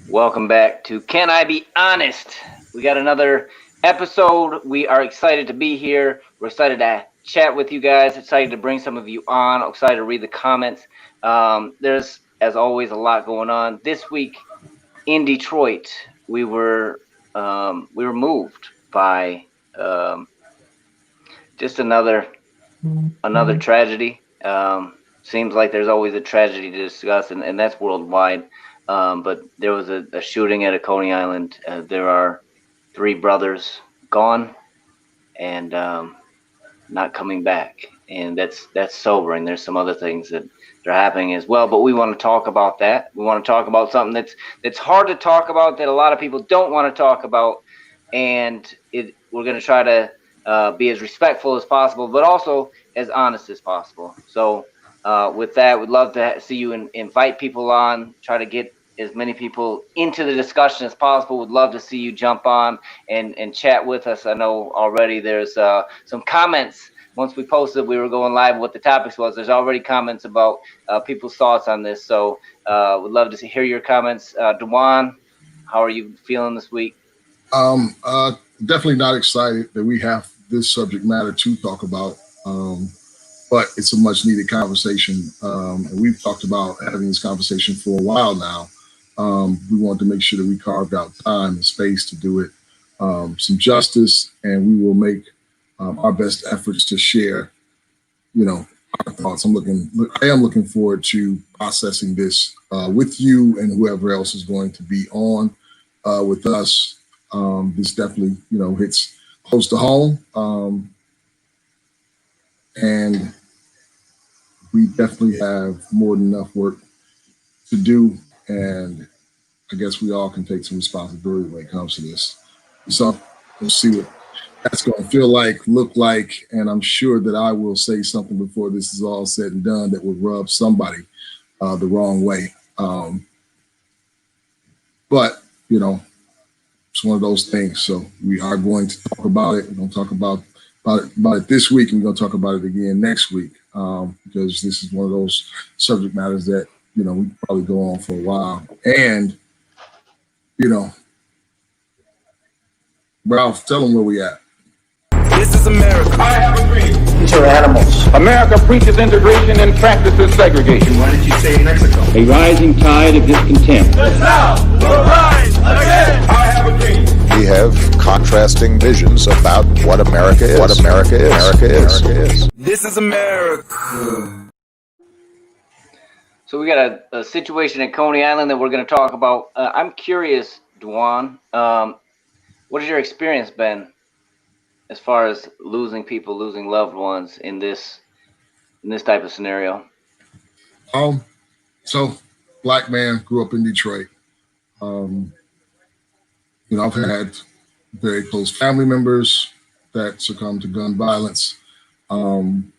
Welcome back to Can I Be Honest? We got another episode. We are excited to be here. We're excited to chat with you guys, excited to bring some of you on, excited to read the comments. There's, as always, a lot going on. This week in Detroit, we were moved by just another tragedy. Seems like there's always a tragedy to discuss, and that's worldwide. But there was a shooting at a Coney Island. There are three brothers gone and not coming back, and that's sobering. There's some other things that are happening as well, but we want to talk about that. We want to talk about something that's hard to talk about, that a lot of people don't want to talk about, and we're going to try to be as respectful as possible, but also as honest as possible. So with that, we'd love to see you invite people on, try to get as many people into the discussion as possible. Would love to see you jump on and chat with us. I know already there's some comments. Once we posted we were going live, what the topics was, there's already comments about people's thoughts on this. So would love to hear your comments. Dewan, how are you feeling this week? Definitely not excited that we have this subject matter to talk about. But it's a much needed conversation. And we've talked about having this conversation for a while now. We wanted to make sure that we carved out time and space to do it, some justice, and we will make our best efforts to share, our thoughts. I am looking forward to processing this with you and whoever else is going to be on with us. This definitely, hits close to home. And we definitely have more than enough work to do, and I guess we all can take some responsibility when it comes to this. So we'll see what that's going to feel like, look like, and I'm sure that I will say something before this is all said and done that will rub somebody the wrong way. But, it's one of those things. So we are going to talk about it. We're going to talk about it this week, and we're going to talk about it again next week, because this is one of those subject matters that, we probably go on for a while. And, Ralph, tell them where we at. This is America. I have agreed. These are animals. America preaches integration and practices segregation. Why did you say Mexico? A rising tide of discontent. The South will rise again. I have agreed. We have contrasting visions about what America is. This is America. So we got a situation at Coney Island that we're going to talk about. I'm curious, Dewan, what has your experience been as far as losing people, losing loved ones in this type of scenario? So black man, grew up in Detroit. I've had very close family members that succumbed to gun violence. Don't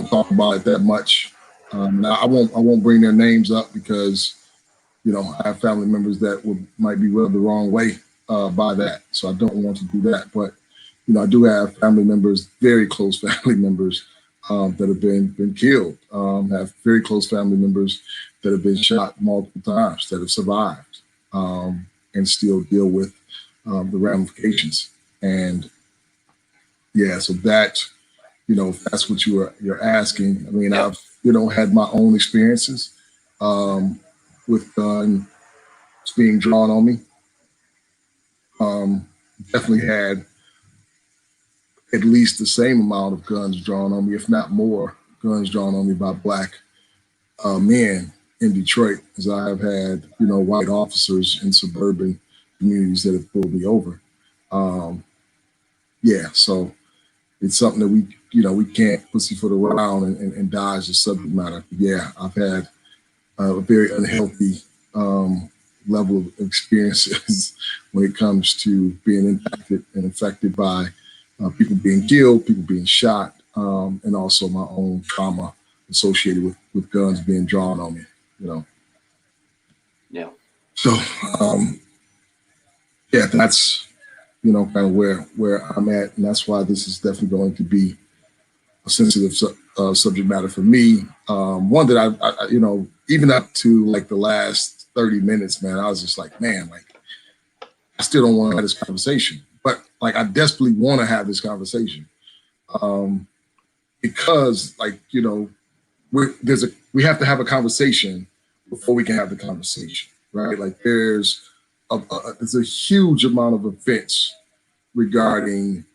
talk about it that much. Now I won't bring their names up because, I have family members that might be rubbed the wrong way by that. So I don't want to do that. But, I do have family members, very close family members that have been killed. Have very close family members that have been shot multiple times, that have survived and still deal with the ramifications. And yeah, so that, if that's what you're asking. I mean, I've, had my own experiences with guns being drawn on me. Definitely had at least the same amount of guns drawn on me, if not more guns drawn on me by black men in Detroit, as I have had, white officers in suburban communities that have pulled me over. So it's something that we can't pussyfoot around and dodge the subject matter. Yeah, I've had a very unhealthy level of experiences when it comes to being impacted and affected by people being killed, people being shot, and also my own trauma associated with guns being drawn on me, Yeah. So, that's, kind of where I'm at. And that's why this is definitely going to be a sensitive subject matter for me. One that I even up to like the last 30 minutes, man, I was just like, man, like, I still don't want to have this conversation. But like, I desperately want to have this conversation. Because like, you know, we have to have a conversation before we can have the conversation, right? Like there's a huge amount of offense regarding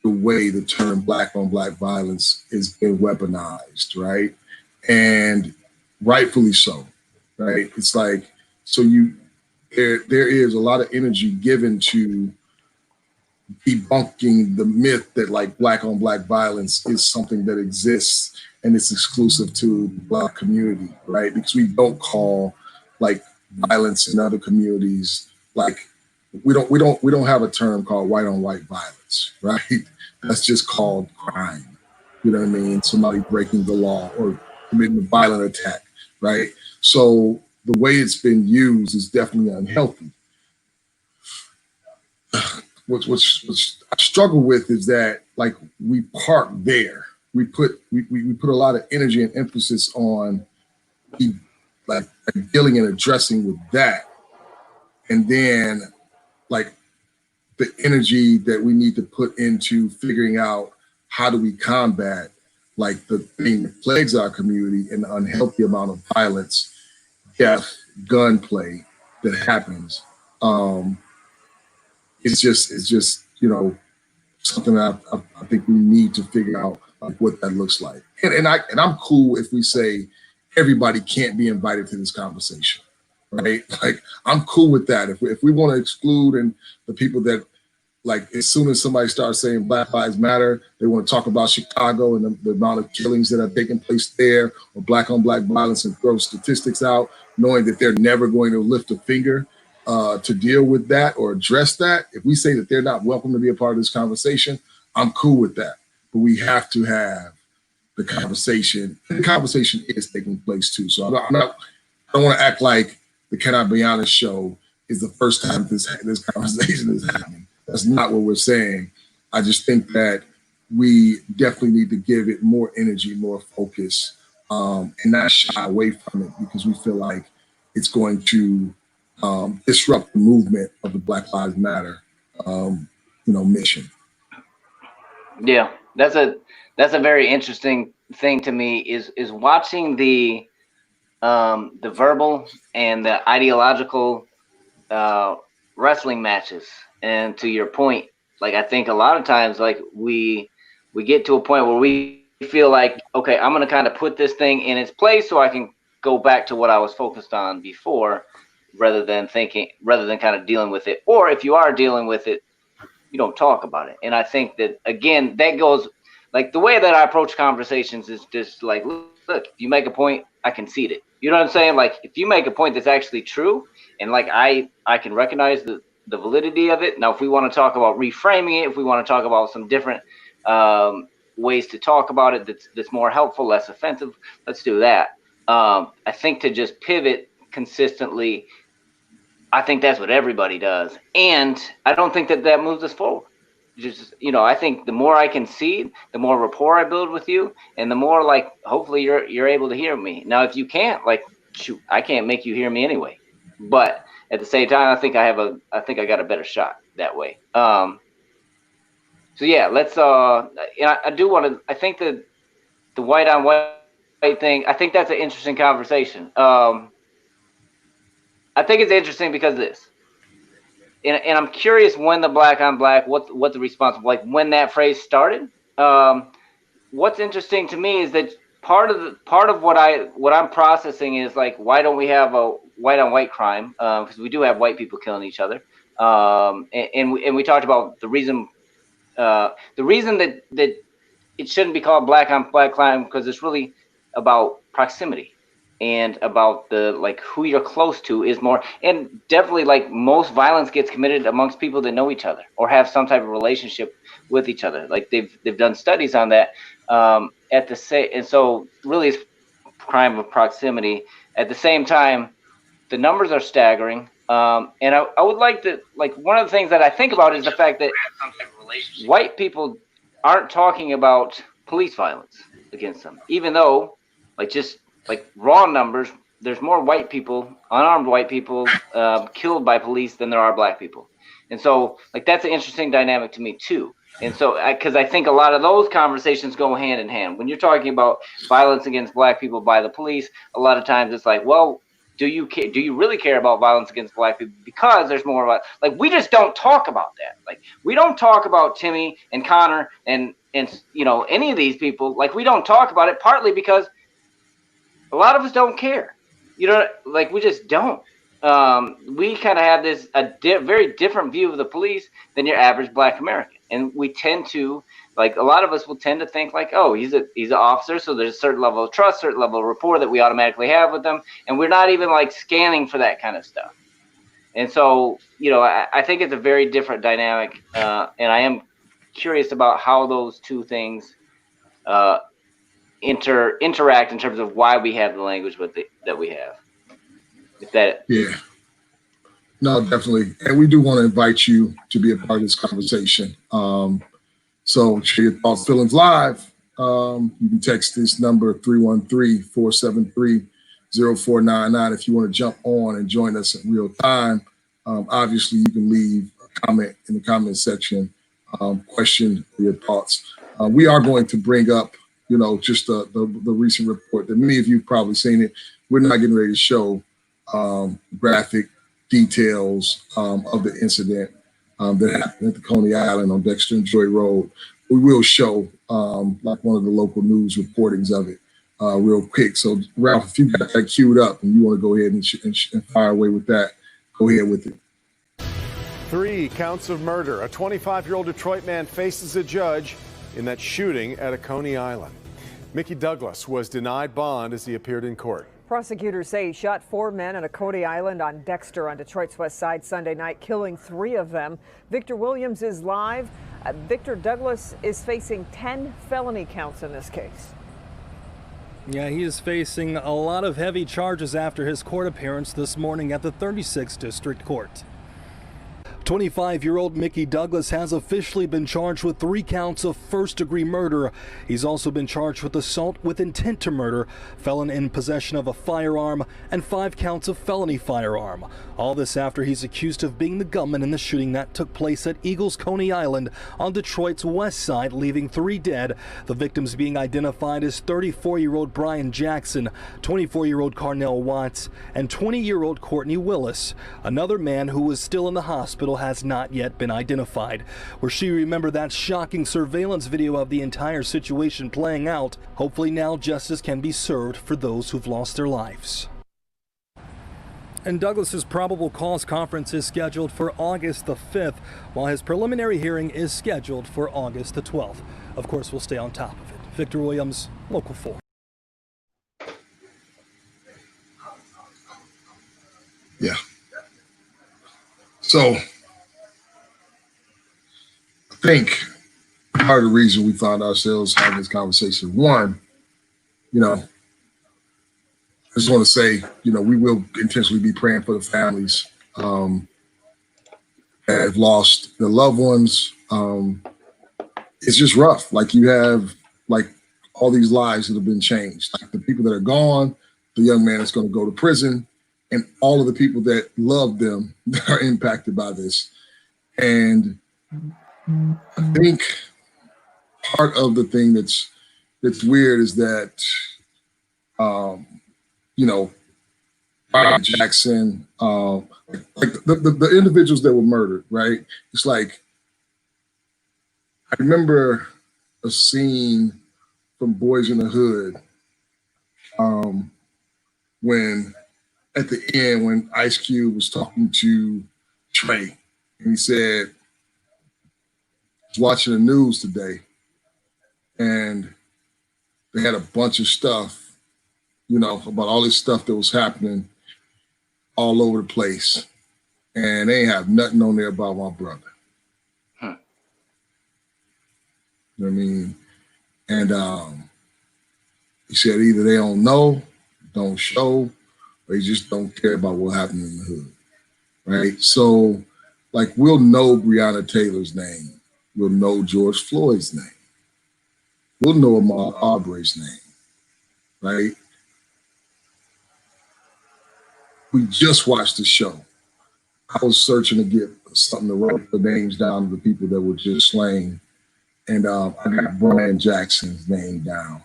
the way the term Black on Black violence is being weaponized, right? And rightfully so, right? It's like, so there is a lot of energy given to debunking the myth that like Black on Black violence is something that exists and it's exclusive to the Black community, right? Because we don't call like violence in other communities, like we don't have a term called white on white violence, right? That's just called crime. You know what I mean? Somebody breaking the law or committing a violent attack, right? So the way it's been used is definitely unhealthy. What I struggle with is that like we park there. We put a lot of energy and emphasis on like dealing and addressing with that, and then like the energy that we need to put into figuring out how do we combat like the thing that plagues our community and the unhealthy amount of violence, death, gunplay that happens. It's just you know, something that I think we need to figure out like what that looks like. And I'm cool if we say everybody can't be invited to this conversation, right? Like I'm cool with that. If we want to exclude and the people that like as soon as somebody starts saying Black Lives Matter, they want to talk about Chicago and the amount of killings that have taken place there, or Black on Black violence and throw statistics out, knowing that they're never going to lift a finger to deal with that or address that. If we say that they're not welcome to be a part of this conversation, I'm cool with that. But we have to have the conversation. The conversation is taking place too. So I don't want to act like the Can I Be Honest show is the first time this conversation is happening. That's not what we're saying. I just think that we definitely need to give it more energy, more focus, and not shy away from it because we feel like it's going to disrupt the movement of the Black Lives Matter, mission. Yeah, that's a very interesting thing to me is watching the verbal and the ideological wrestling matches. And to your point, like I think a lot of times like we get to a point where we feel like, okay, I'm gonna kind of put this thing in its place so I can go back to what I was focused on before, rather than kind of dealing with it. Or if you are dealing with it, you don't talk about it. And I think that again, that goes like the way that I approach conversations is just like, look, if you make a point, I concede it. You know what I'm saying? Like if you make a point that's actually true, and like I can recognize the validity of it. Now, if we want to talk about reframing it, if we want to talk about some different ways to talk about it that's more helpful, less offensive, let's do that. I think to just pivot consistently, I think that's what everybody does. And I don't think that moves us forward. Just, I think the more I concede, the more rapport I build with you, and the more like hopefully you're able to hear me. Now, if you can't, like, shoot, I can't make you hear me anyway. But at the same time, I think I got a better shot that way. So yeah, let's I do want to. I think that the white on white thing, I think that's an interesting conversation. I think it's interesting because of this, and I'm curious when the Black on Black, what the response, like when that phrase started. What's interesting to me is that part of what I'm processing is like, why don't we have a white on white crime? Because we do have white people killing each other, and we talked about the reason that it shouldn't be called Black on Black crime, because it's really about proximity and about the like who you're close to is more, and definitely like most violence gets committed amongst people that know each other or have some type of relationship with each other. Like they've done studies on that. And so really it's crime of proximity. At the same time, the numbers are staggering. And I would like to, like, one of the things that I think about is the fact that white people aren't talking about police violence against them, even though like just like raw numbers, there's more white people, unarmed white people, killed by police than there are black people. And so, like, that's an interesting dynamic to me too. And so, because I think a lot of those conversations go hand in hand. When you're talking about violence against black people by the police, a lot of times it's like, well, do you really care about violence against black people? Because there's more about, like, we just don't talk about that. Like, we don't talk about Timmy and Connor and you know, any of these people. Like, we don't talk about it partly because a lot of us don't care. You know, like, we just don't. We kind of have this very different view of the police than your average black American, and we tend to, like, a lot of us will tend to think like, oh, he's an officer, so there's a certain level of trust, certain level of rapport that we automatically have with them, and we're not even like scanning for that kind of stuff. And so, you know, I think it's a very different dynamic, and I am curious about how those two things interact in terms of why we have the language that we have. Yeah. No, definitely. And we do want to invite you to be a part of this conversation. So share your thoughts, feelings live. You can text this number 313-473-0499 if you want to jump on and join us in real time. Obviously, you can leave a comment in the comment section, question your thoughts. We are going to bring up, you know, just the recent report that many of you have probably seen it. We're not getting ready to show graphic details of the incident that happened at the Coney Island on Dexter and Joy Road. We will show like one of the local news reportings of it real quick. So Ralph, if you got that queued up and you want to go ahead and fire away with that, go ahead with it. 3 counts of murder. A 25-year-old Detroit man faces a judge in that shooting at a Coney Island. Mickey Douglas was denied bond as he appeared in court. Prosecutors say he shot 4 men at a Coney Island on Dexter on Detroit's west side Sunday night, killing 3 of them. Victor Williams is live. Victor, Douglas is facing 10 felony counts in this case. Yeah, he is facing a lot of heavy charges after his court appearance this morning at the 36th District Court. 25-year-old Mickey Douglas has officially been charged with 3 counts of first-degree murder. He's also been charged with assault with intent to murder, felon in possession of a firearm, and 5 counts of felony firearm. All this after he's accused of being the gunman in the shooting that took place at Eagles Coney Island on Detroit's west side, leaving 3 dead. The victims being identified as 34-year-old Brian Jackson, 24-year-old Carnell Watts, and 20-year-old Courtney Willis. Another man who was still in the hospital has not yet been identified. We're sure you remember that shocking surveillance video of the entire situation playing out. Hopefully now justice can be served for those who've lost their lives. And Douglas's probable cause conference is scheduled for August the 5th, while his preliminary hearing is scheduled for August the 12th. Of course, we'll stay on top of it. Victor Williams, Local 4. Yeah. So I think part of the reason we found ourselves having this conversation, one, you know, I just want to say, you know, we will intentionally be praying for the families that have lost their loved ones. It's just rough. Like, you have like all these lives that have been changed, like the people that are gone, the young man that's going to go to prison, and all of the people that love them that are impacted by this. And I think part of the thing that's weird is that, you know, Brian Jackson, like the individuals that were murdered, right? It's like, I remember a scene from Boys in the Hood when at the end, when Ice Cube was talking to Trey, and he said, I was watching the news today, and they had a bunch of stuff, you know, about all this stuff that was happening all over the place. And they ain't have nothing on there about my brother. Huh. You know what I mean? And he said either they don't know, don't show, or they just don't care about what happened in the hood, right? So, like, we'll know Breonna Taylor's name. We'll know George Floyd's name. We'll know Ahmaud Arbery's name, right? we just watched the show. I was searching to get something to write the names down of the people that were just slain. And I got Brian Jackson's name down.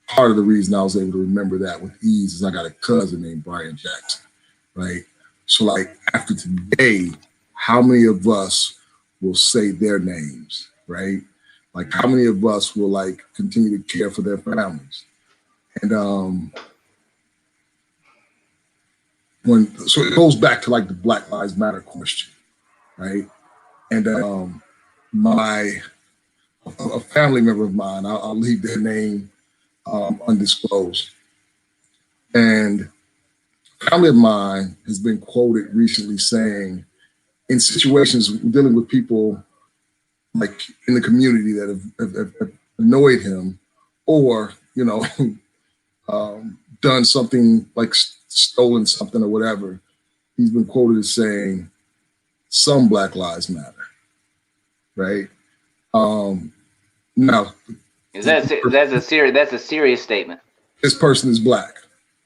Part of the reason I was able to remember that with ease is I got a cousin named Brian Jackson, right? So like after today, how many of us will say their names, right? Like how many of us will like continue to care for their families? And so it goes back to like the Black Lives Matter question, right? And a family member of mine, I'll leave their name undisclosed. And a family of mine has been quoted recently saying, in situations dealing with people like in the community that have annoyed him, or done something like stolen something or whatever, he's been quoted as saying, "Some Black Lives Matter," right? Now, that's a serious statement. This person is Black.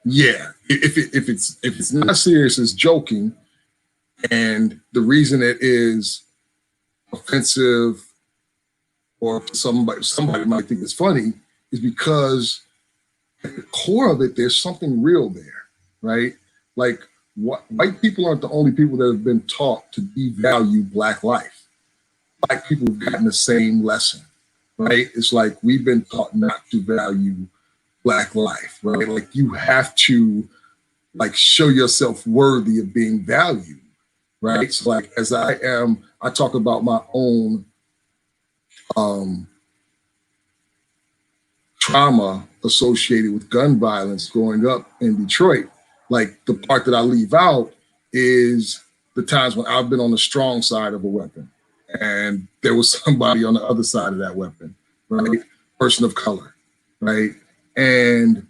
Yeah, if it's not serious, it's joking, and the reason it is offensive or somebody might think it's funny is because at the core of it, there's something real there, right? Like white people aren't the only people that have been taught to devalue Black life. Black people have gotten the same lesson, right? It's like we've been taught not to value Black life, right? Like you have to like show yourself worthy of being valued, right? So like as I talk about my own trauma associated with gun violence growing up in Detroit. Like the part that I leave out is the times when I've been on the strong side of a weapon and there was somebody on the other side of that weapon, right? Person of color, right? And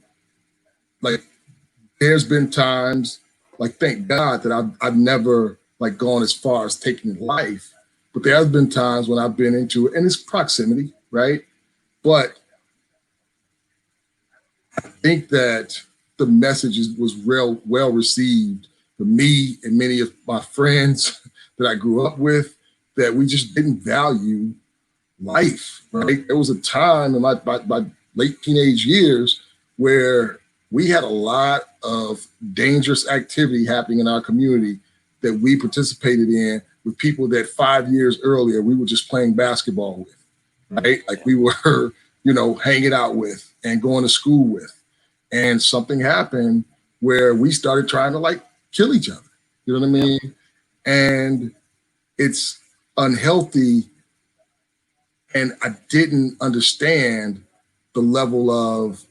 like, there's been times, like, thank God that I've never like gone as far as taking life, but there has been times when I've been into it, and it's proximity, right? But I think that the message was well received for me and many of my friends that I grew up with, that we just didn't value life, right? There was a time in my late teenage years where we had a lot of dangerous activity happening in our community that we participated in with people that 5 years earlier we were just playing basketball with, right? Like we were, hanging out with and going to school with. And something happened where we started trying to like kill each other. You know what I mean? And it's unhealthy. And I didn't understand the level of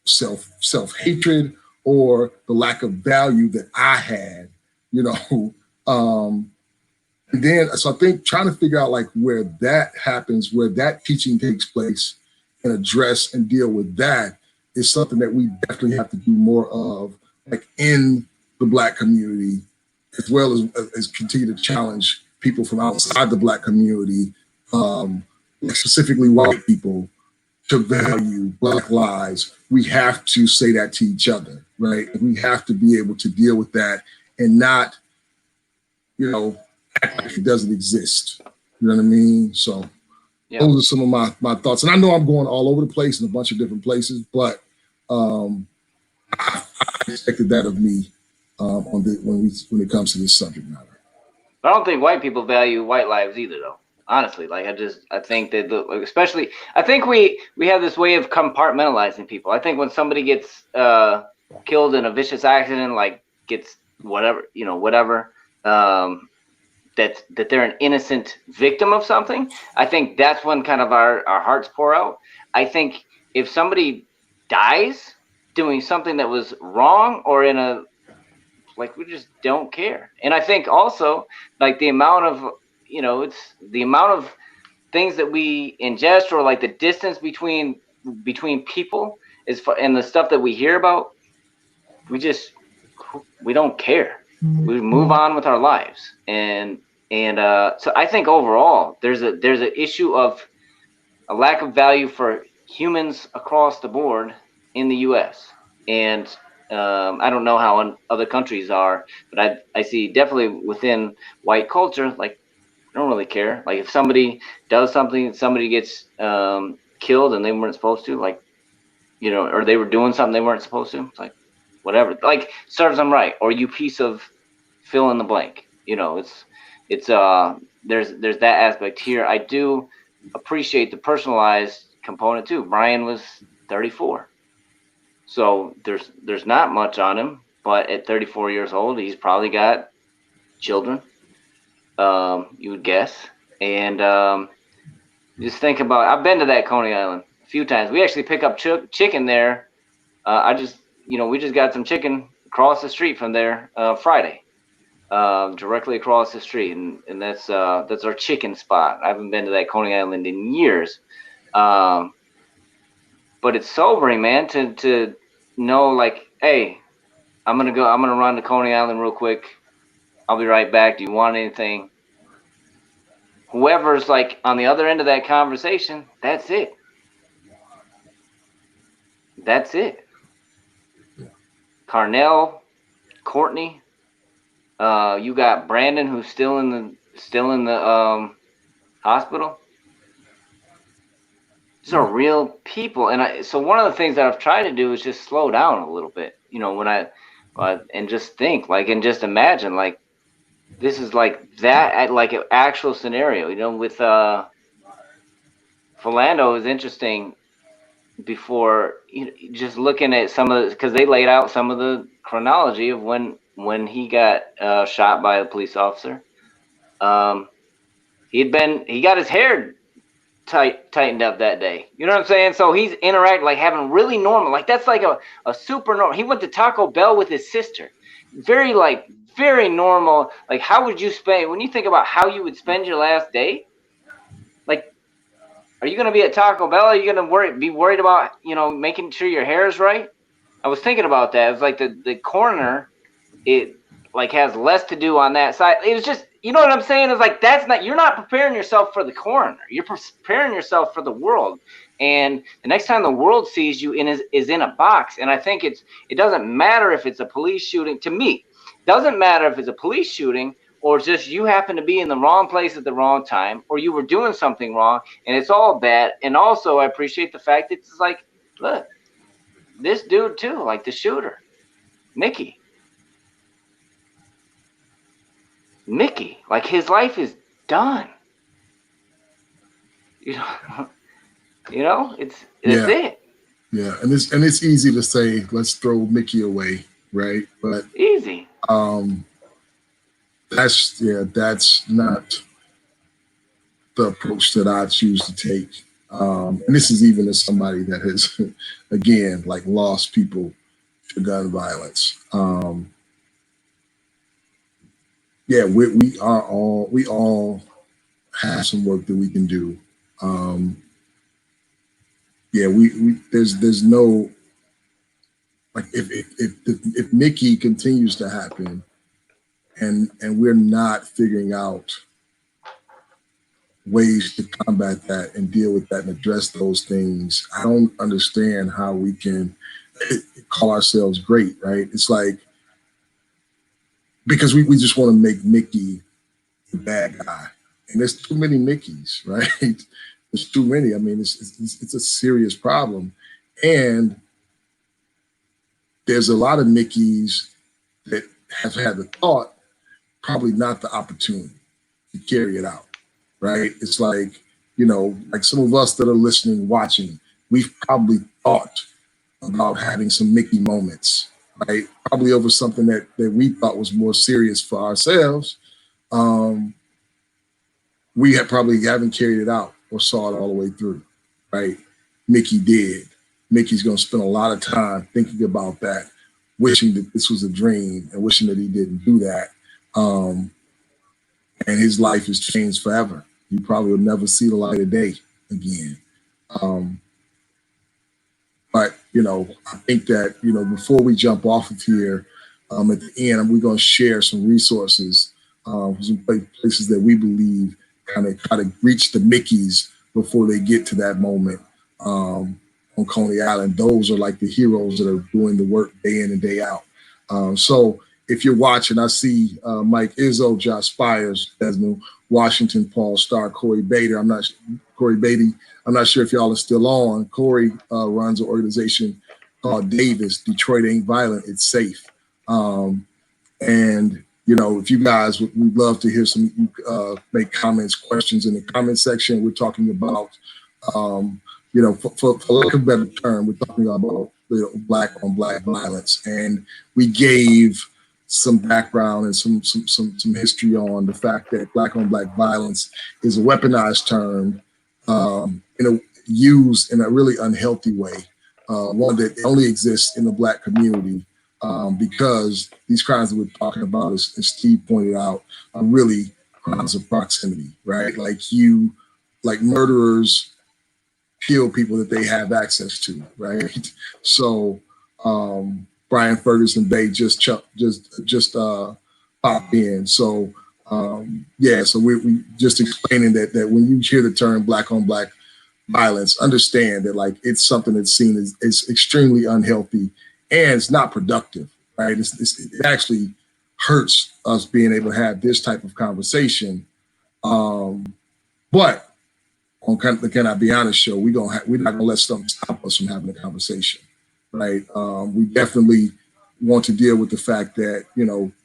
self-hatred or the lack of value that I had, and then, so I think trying to figure out like where that happens, where that teaching takes place and address and deal with that is something that we definitely have to do more of, like in the Black community, as well as continue to challenge people from outside the Black community, specifically white people, to value Black lives. We have to say that to each other, right? We have to be able to deal with that and not, act like it doesn't exist. You know what I mean? So those are some of my thoughts. And I know I'm going all over the place in a bunch of different places, but I expected that of me when it comes to this subject matter. I don't think white people value white lives either, though. Honestly, like I think that especially, I think we have this way of compartmentalizing people. I think when somebody gets killed in a vicious accident, like gets whatever, that they're an innocent victim of something, I think that's when kind of our hearts pour out. I think if somebody dies doing something that was wrong or we just don't care. And I think also like the amount of, it's the amount of things that we ingest or like the distance between people and the stuff that we hear about, we don't care. We move on with our lives. And so I think overall there's an issue of a lack of value for humans across the board in the US. And I don't know how other countries are, but I see definitely within white culture, like, I don't really care. Like, if somebody does something, somebody gets killed and they weren't supposed to, like, you know, or they were doing something they weren't supposed to, it's like, whatever. Like, serves them right. Or you piece of fill in the blank. You know, it's there's that aspect here. I do appreciate the personalized component too. Brian was 34. So there's not much on him, but at 34 years old, he's probably got children. You would guess. And just think about, I've been to that Coney Island a few times. We actually pick up chicken there. We just got some chicken across the street from there Friday, directly across the street, and that's our chicken spot. I haven't been to that Coney Island in years, but it's sobering, man, to know, like, hey, I'm gonna run to Coney Island real quick. I'll be right back. Do you want anything? Whoever's like on the other end of that conversation, that's it. That's it. Carnell, Courtney, you got Brandon, who's still in the hospital. These are real people, and so one of the things that I've tried to do is just slow down a little bit, you know, when and just think, like, and just imagine, like, this is like that, like an actual scenario, you know. With Philando is interesting. Before, you know, just looking at some of the, because they laid out some of the chronology of when he got shot by a police officer. He got his hair tightened up that day. You know what I'm saying? So he's interacting, like, having really normal, like, that's like a super normal. He went to Taco Bell with his sister. Very normal. Like, how would you spend, when you think about how you would spend your last day? Like, are you going to be at Taco Bell? Are you going to be worried about, you know, making sure your hair is right? I was thinking about that. It's like the coroner, it like has less to do on that side. It was just, you know what I'm saying? It's like, you're not preparing yourself for the coroner. You're preparing yourself for the world. And the next time the world sees you is in a box. And I think it doesn't matter if it's a police shooting. To me, doesn't matter if it's a police shooting or just you happen to be in the wrong place at the wrong time, or you were doing something wrong, and it's all bad. And also, I appreciate the fact that it's like, look, this dude too, like the shooter, Mickey, like, his life is done. You know, it's it. Yeah, and it's easy to say, let's throw Mickey away, right? But easy. That's not the approach that I choose to take. And this is even as somebody that has, again, like, lost people to gun violence. We all have some work that we can do. There's no, like, if Mickey continues to happen, and we're not figuring out ways to combat that and deal with that and address those things, I don't understand how we can call ourselves great, right? It's like, because we just want to make Mickey the bad guy, and there's too many Mickeys, right? There's too many. I mean, it's a serious problem, and there's a lot of Mickeys that have had the thought, probably not the opportunity to carry it out, right? It's like, you know, like some of us that are listening, watching, we've probably thought about having some Mickey moments, right? Probably over something that we thought was more serious for ourselves. We probably haven't carried it out or saw it all the way through, right? Mickey did. Mickey's going to spend a lot of time thinking about that, wishing that this was a dream and wishing that he didn't do that. And his life has changed forever. He probably will never see the light of day again. But, you know, I think that, you know, before we jump off of here, at the end, we're going to share some resources, some places that we believe kind of reach the Mickeys before they get to that moment. on Coney Island. Those are like the heroes that are doing the work day in and day out. So if you're watching, I see Mike Izzo, Josh Spires, Desmond Washington, Paul Starr, Corey Beatty. I'm not sure if y'all are still on. Corey runs an organization called Davis. Detroit Ain't Violent, It's Safe. And if you guys we'd love to hear some make comments, questions in the comment section. We're talking about for lack of a better term, we're talking about black on black violence, and we gave some background and some history on the fact that black on black violence is a weaponized term, used in a really unhealthy way, one that only exists in the black community, because these crimes that we're talking about, as Steve pointed out, are really crimes of proximity, right? Like murderers kill people that they have access to, right? So Brian Ferguson Bay just popped in. So so we just explaining that when you hear the term black on black violence, understand that it's something that's seen as extremely unhealthy and it's not productive, right? It actually hurts us being able to have this type of conversation. But on the Can I Be Honest show, we're not gonna let something stop us from having a conversation, right? We definitely want to deal with the fact that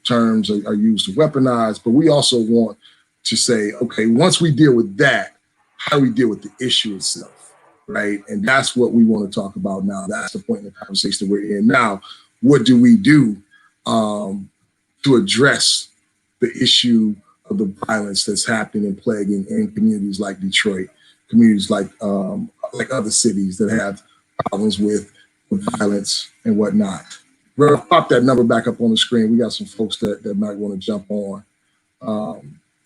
terms are used to weaponize, but we also want to say, okay, once we deal with that, how do we deal with the issue itself, right? And that's what we want to talk about now. That's the point in the conversation that we're in now. What do we do to address the issue of the violence that's happening and plaguing in communities like Detroit, communities like other cities that have problems with violence and whatnot? We'll pop that number back up on the screen. We got some folks that might want to jump on.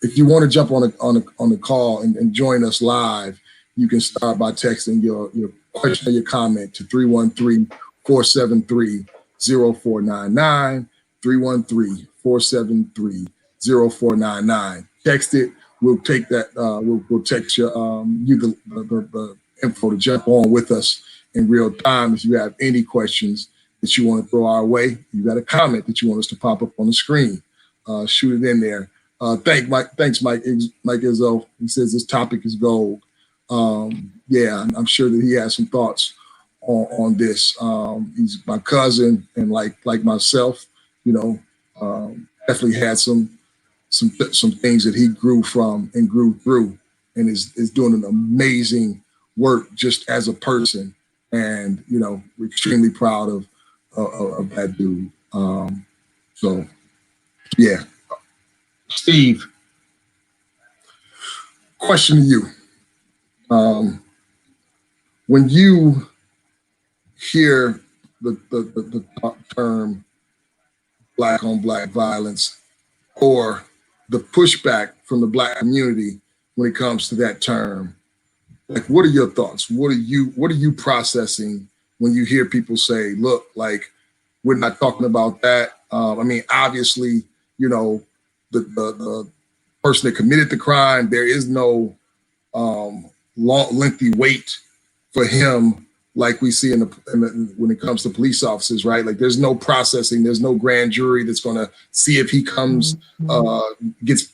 If you want to jump on the call and join us live, you can start by texting your question or your comment to 313-473-0499, 313-473-0499. Text it. We'll take that. We'll text you the info to jump on with us in real time. If you have any questions that you want to throw our way, you got a comment that you want us to pop up on the screen, shoot it in there. Thanks, Mike Izzo. He says this topic is gold. I'm sure that he has some thoughts on this. He's my cousin, and like myself, definitely had some things that he grew from and grew through, and is doing an amazing work just as a person. And we're extremely proud of that dude. Steve, question to you. When you hear the term black on black violence, or the pushback from the black community when it comes to that term, what are your thoughts? What are you processing when you hear people say, look, we're not talking about that? Obviously, the person that committed the crime, there is no lengthy wait for him like we see when it comes to police officers, right? There's no processing, there's no grand jury that's going to see if he comes, gets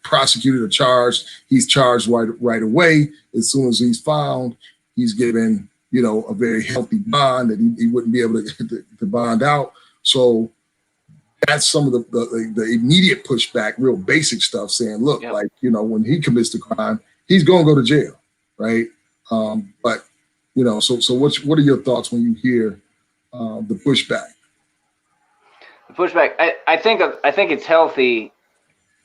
prosecuted or charged. He's charged right away. As soon as he's found, he's given a very healthy bond that he wouldn't be able to bond out. So that's some of the immediate pushback, real basic stuff, saying, look, when he commits the crime, he's going to go to jail, right? But so what are your thoughts when you hear the pushback? The pushback, I think it's healthy.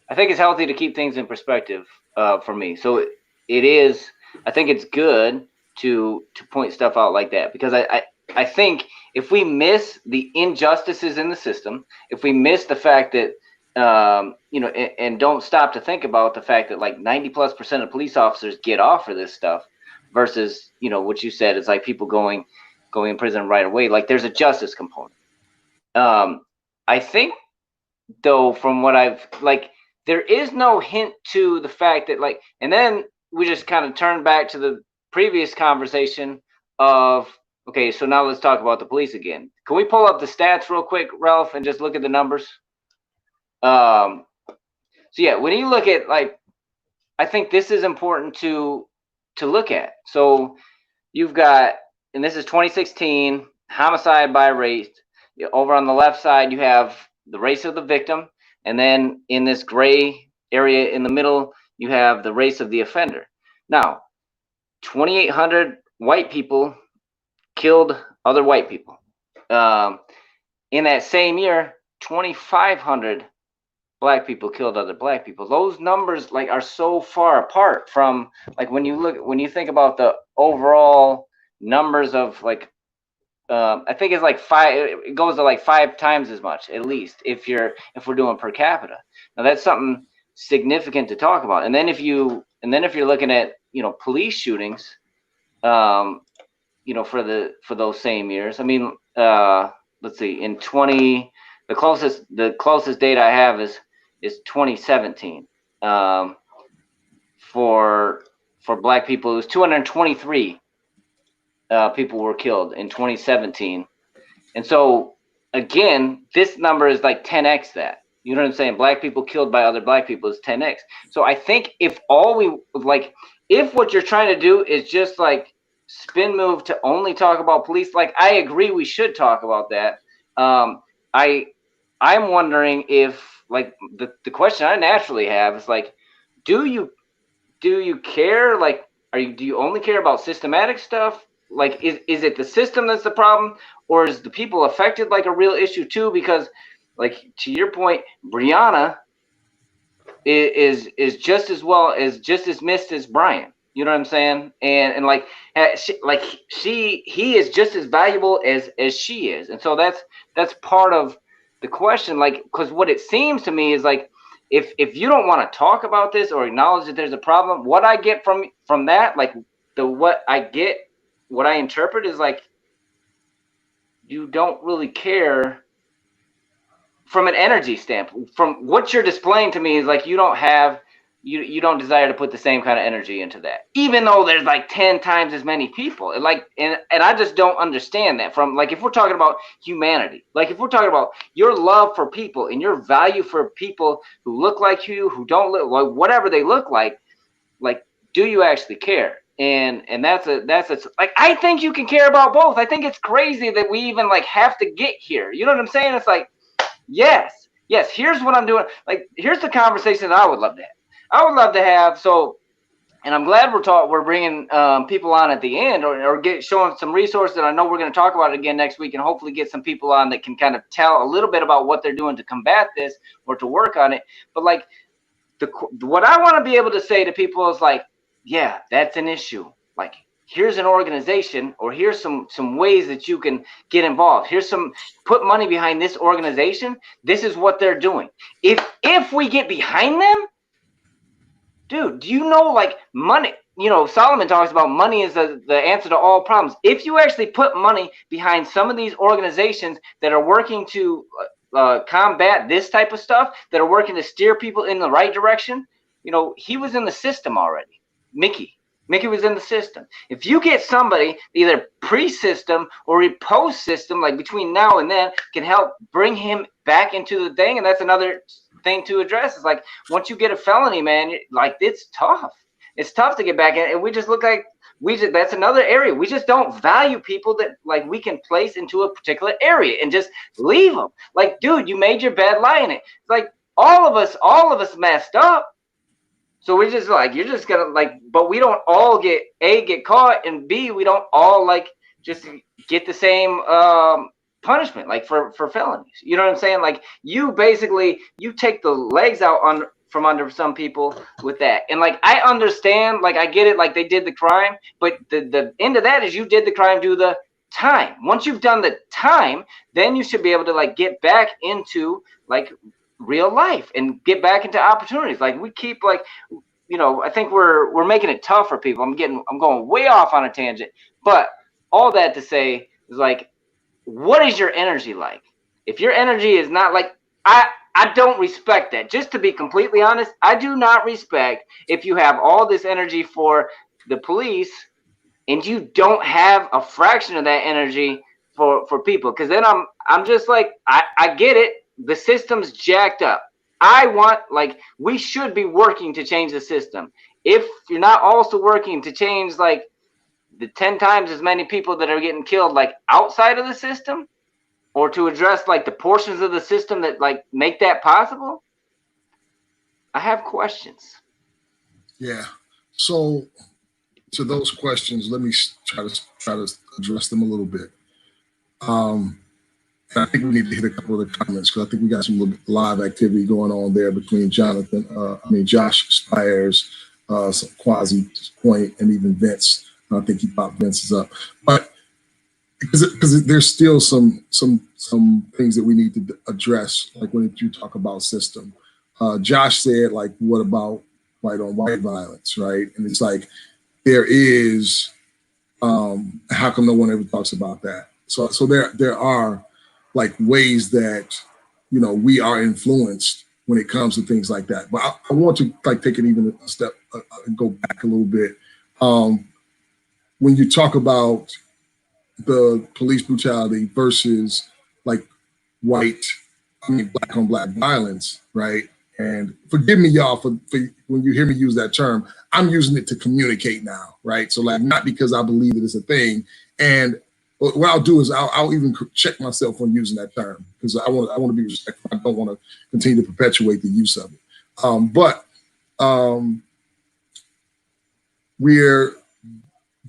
I think it's healthy to keep things in perspective for me. So it is. I think it's good to point stuff out like that, because I think if we miss the injustices in the system, if we miss the fact that and don't stop to think about the fact that 90+% of police officers get off for this stuff, versus what you said, it's people going in prison right away. There's a justice component. I think though, from what I've there is no hint to the fact that and then we just kind of turn back to the previous conversation of, okay, so now let's talk about the police again. Can we pull up the stats real quick, Ralph, and just look at the numbers? So yeah, when you look at, like, I think this is important to look at. So you've got, and this is 2016, homicide by race. Over on the left side, you have the race of the victim. And then in this gray area in the middle, you have the race of the offender. Now, 2,800 white people killed other white people. In that same year, 2,500 black people killed other black people. Those numbers, like, are so far apart from, like, when you think about the overall numbers of, like, I think it's like it goes to like 5 times as much, at least, if we're doing per capita. Now that's something significant to talk about. And then if you're looking at, police shootings, for those same years, I mean, let's see, in the closest data I have is 2017. For black people, it was 223 people were killed in 2017. And so again, this number is like 10x that. You know what I'm saying? Black people killed by other black people is 10x. So I think if what you're trying to do is just like spin move to only talk about police, like, I agree we should talk about that. I'm wondering if, like, the question I naturally have is, like, do you care? Like, do you only care about systematic stuff? Like, is it the system that's the problem, or is the people affected like a real issue too? Because, like, to your point, Breonna is just as missed as Brian. You know what I'm saying? And he is just as valuable as she is. And so that's part of the question. Like, because what it seems to me is, like, if you don't want to talk about this or acknowledge that there's a problem, what I get from that, like, what I interpret is, like, you don't really care from an energy standpoint. From what you're displaying to me is, like, you don't desire to put the same kind of energy into that, even though there's like 10 times as many people. And I just don't understand that. From, like, if we're talking about humanity, like, if we're talking about your love for people and your value for people who look like you, who don't look like, whatever they look like, do you actually care? And that's like, I think you can care about both. I think it's crazy that we even, like, have to get here. You know what I'm saying? It's like, yes, here's what I'm doing. Like, here's the conversation that I would love to have. I would love to have. So, and I'm glad we're bringing people on at the end, or showing some resources. And I know we're going to talk about it again next week, and hopefully get some people on that can kind of tell a little bit about what they're doing to combat this or to work on it. But, like, what I want to be able to say to people is, like, yeah, that's an issue. Like, here's an organization, or here's some ways that you can get involved. Put money behind this organization. This is what they're doing. If we get behind them, dude, do you know, like, money, Solomon talks about money is the answer to all problems. If you actually put money behind some of these organizations that are working to combat this type of stuff, that are working to steer people in the right direction, he was in the system already. Mickey was in the system. If you get somebody either pre-system or post-system, like between now and then, can help bring him back into the thing. And that's another thing to address. Is, like, once you get a felony, man, like, it's tough. It's tough to get back in. And we just look like that's another area. We just don't value people that, like, we can place into a particular area and just leave them. Like, dude, you made your bed, lie in it. It's like, all of us messed up. So we just, like, you're just gonna, like, but we don't all get caught, and B, we don't all, like, just get the same punishment, like, for felonies. You know what I'm saying? Like, you take the legs out from under some people with that. And, like, I understand, like, I get it, like, they did the crime, but the end of that is you did the crime, do the time. Once you've done the time, then you should be able to, like, get back into, like, real life and get back into opportunities. Like, we keep, like, I think we're making it tough for people. I'm going way off on a tangent, but all that to say is, like, what is your energy like? If your energy is not, like, I don't respect that. Just to be completely honest, I do not respect if you have all this energy for the police, and you don't have a fraction of that energy for people. Because then I'm just like, I get it. The system's jacked up. I want, like, we should be working to change the system. If you're not also working to change, like, the 10 times as many people that are getting killed, like, outside of the system, or to address, like, the portions of the system that, like, make that possible, I have questions. Yeah. So to those questions, let me try to address them a little bit. I think we need to hit a couple of the comments because I think we got some live activity going on there between Josh Spires, some Quasi Point, and even Vince. I think he popped Vince's up, but because there's still some things that we need to address, like when you talk about system. Josh said, like, what about white on white violence, right? And it's like there is. How come no one ever talks about that? So there are, like, ways that, you know, we are influenced when it comes to things like that. But I want to, like, take it even a step, go back a little bit. When you talk about the police brutality versus, like, black on black violence, right? And forgive me, y'all, for when you hear me use that term, I'm using it to communicate now, right? So, like, not because I believe that it's a thing. And what I'll do is I'll even check myself on using that term because I want to be respectful. I don't want to continue to perpetuate the use of it. But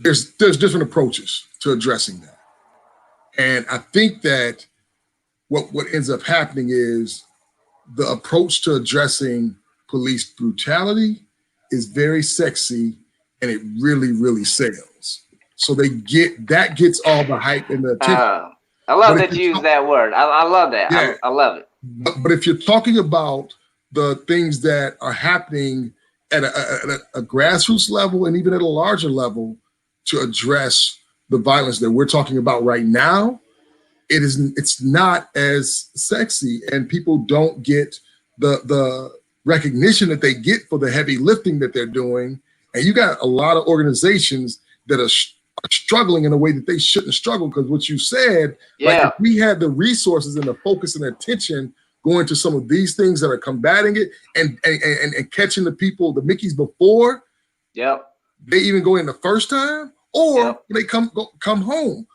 there's different approaches to addressing that, and I think that what ends up happening is the approach to addressing police brutality is very sexy, and it really, really sells. So that gets all the hype and the attention. I love that you use that word. I love that. Yeah. I love it. But if you're talking about the things that are happening at a grassroots level and even at a larger level to address the violence that we're talking about right now, it's not as sexy, and people don't get the recognition that they get for the heavy lifting that they're doing. And you got a lot of organizations that are struggling in a way that they shouldn't struggle, because what you said, like, if we had the resources and the focus and attention going to some of these things that are combating it and catching the people, the Mickeys before they even go in the first time, or they come home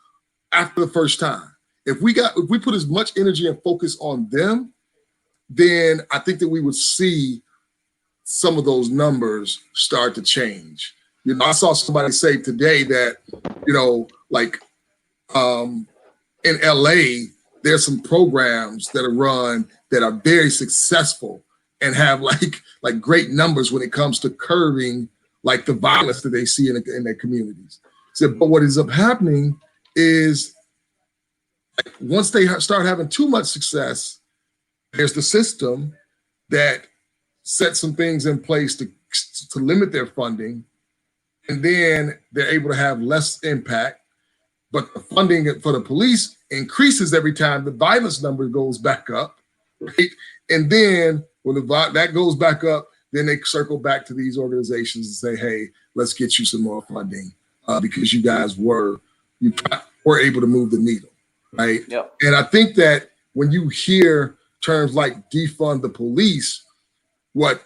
after the first time. If we put as much energy and focus on them, then I think that we would see some of those numbers start to change. You know, I saw somebody say today that, you know, like, in LA, there's some programs that are run that are very successful and have like great numbers when it comes to curbing, like, the violence that they see in their communities. So, but what ends up happening is, like, once they start having too much success, there's the system that sets some things in place to limit their funding. And then they're able to have less impact, but the funding for the police increases every time the violence number goes back up, right? And then when that goes back up, then they circle back to these organizations and say, hey, let's get you some more funding because you guys were able to move the needle, right? Yep. And I think that when you hear terms like defund the police, what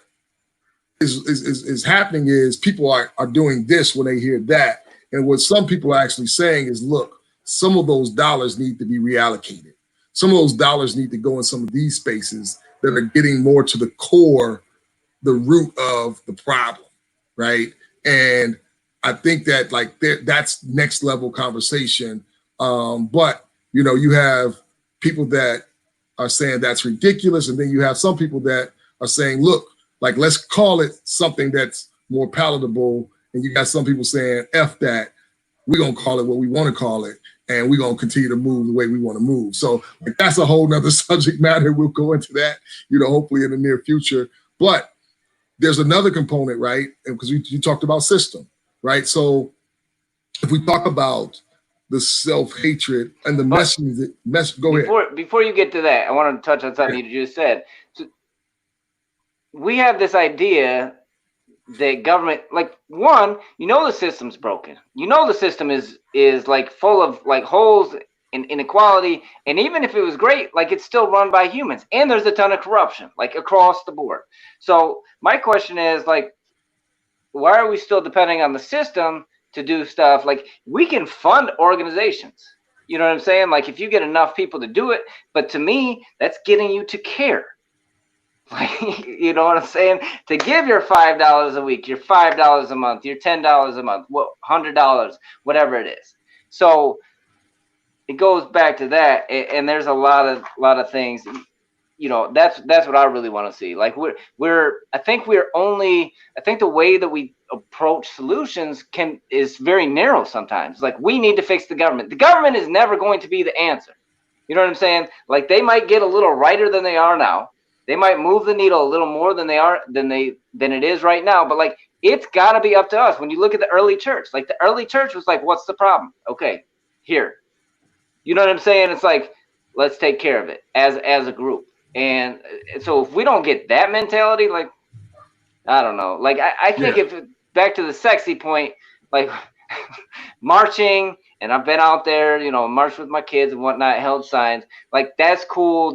is happening is people are doing this when they hear that. And what some people are actually saying is, look, some of those dollars need to be reallocated. Some of those dollars need to go in some of these spaces that are getting more to the core, the root of the problem, right? And I think that, like, that's next level conversation. But, you know, you have people that are saying that's ridiculous. And then you have some people that are saying, look, like, let's call it something that's more palatable. And you got some people saying, F that, we're going to call it what we want to call it. And we're going to continue to move the way we want to move. So, like, that's a whole nother subject matter. We'll go into that, you know, hopefully in the near future. But there's another component, right? Because you talked about system, right? So if we talk about the self-hatred and the message, go ahead. Before you get to that, I want to touch on something you just said. So we have this idea the government, like, one, the system's broken. The system is like full of like holes and inequality. And even if it was great, like, it's still run by humans. And there's a ton of corruption, like, across the board. So my question is, like, why are we still depending on the system to do stuff? Like, we can fund organizations. You know what I'm saying? Like, if you get enough people to do it, but to me, that's getting you to care. Like, you know what I'm saying? To give your $5 a week, your $5 a month, your $10 a month, $100, whatever it is. So it goes back to that, and there's a lot of things. That's what I really want to see. Like, I think the way that we approach solutions is very narrow sometimes. Like, we need to fix the government. The government is never going to be the answer. You know what I'm saying? Like, they might get a little righter than they are now. They might move the needle a little more than it is right now. But, like, it's got to be up to us. When you look at the early church, like, the early church was like, what's the problem? Okay, here. You know what I'm saying? It's like, let's take care of it as a group. And so if we don't get that mentality, like, I don't know. Like, I think if back to the sexy point, like, marching, and I've been out there, marched with my kids and whatnot, held signs. Like, that's cool.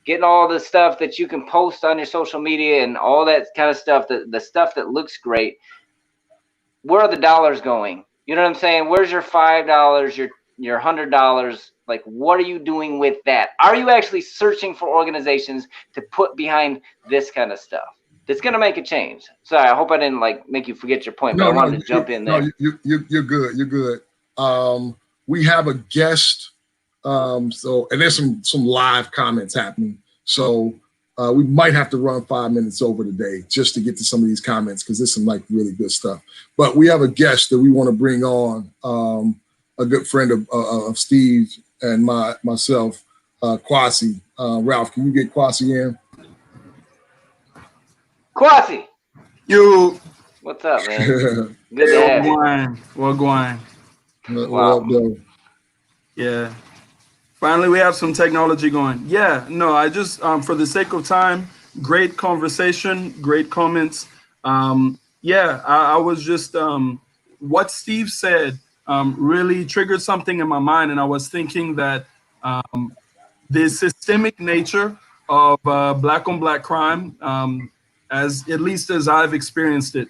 Getting all the stuff that you can post on your social media and all that kind of stuff, the stuff that looks great. Where are the dollars going? You know what I'm saying? Where's your $5, your $100? Like, what are you doing with that? Are you actually searching for organizations to put behind this kind of stuff that's going to make a change? Sorry, I hope I didn't make you forget your point, but I wanted to jump in there. No, you're good. You're good. We have a guest. And there's some live comments happening. So we might have to run 5 minutes over today just to get to some of these comments, because there's some really good stuff. But we have a guest that we want to bring on, a good friend of Steve and myself, Kwasi. Ralph, can you get Kwasi in? Kwasi! You. What's up, man? Good to have you. Well, going. Wow. Yeah. Finally, we have some technology going. Yeah, no, I just, for the sake of time, great conversation, great comments. I was just, what Steve said really triggered something in my mind. And I was thinking that the systemic nature of black on black crime, at least as I've experienced it,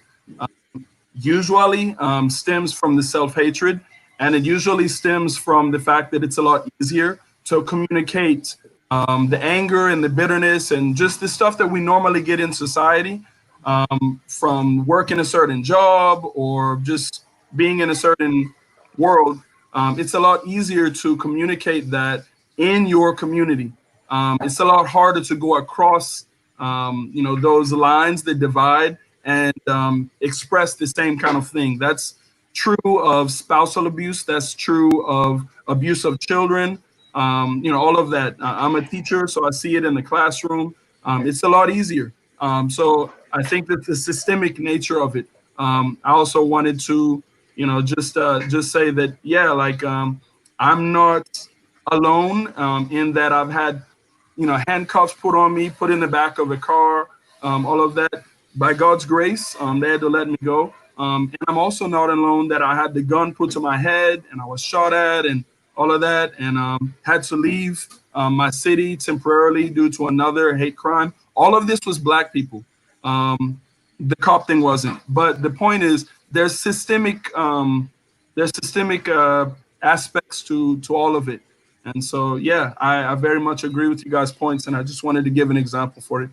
usually stems from the self-hatred. And it usually stems from the fact that it's a lot easier to communicate the anger and the bitterness and just the stuff that we normally get in society from working a certain job or just being in a certain world. It's a lot easier to communicate that in your community. It's a lot harder to go across, those lines that divide and express the same kind of thing. That's true of spousal abuse. That's true of abuse of children. All of that. I'm a teacher, so I see it in the classroom. It's a lot easier. So I think that the systemic nature of it. I also wanted to, just say that, I'm not alone in that I've had, handcuffs put on me, put in the back of a car, all of that. By God's grace, they had to let me go. And I'm also not alone that I had the gun put to my head and I was shot at and all of that, and had to leave my city temporarily due to another hate crime. All of this was black people. The cop thing wasn't. But the point is, there's systemic aspects to all of it. And so, I very much agree with you guys' points, and I just wanted to give an example for it.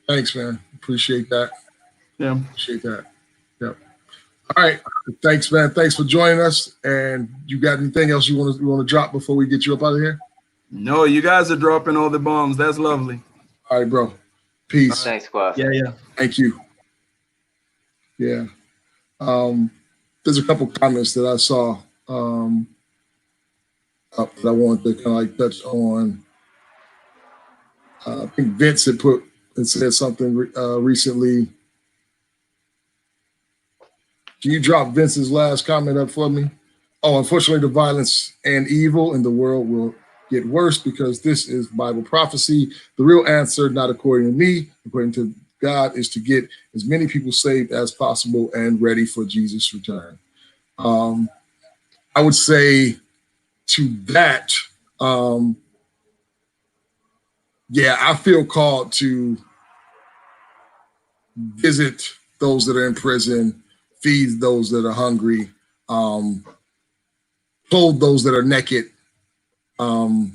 Thanks, man. Appreciate that. Yeah. Appreciate that. Yep. All right. Thanks, man. Thanks for joining us. And you got anything else you want to drop before we get you up out of here? No, you guys are dropping all the bombs. That's lovely. All right, bro. Peace. Thanks, Quas. Yeah. Thank you. Yeah. There's a couple comments that I saw that I wanted to kind of touch on. I think Vince had said something recently. Can you drop Vince's last comment up for me? Oh, unfortunately, the violence and evil in the world will get worse because this is Bible prophecy. The real answer, not according to me, according to God is to get as many people saved as possible and ready for Jesus' return. I would say to that, I feel called to visit those that are in prison, feed those that are hungry, clothe those that are naked. I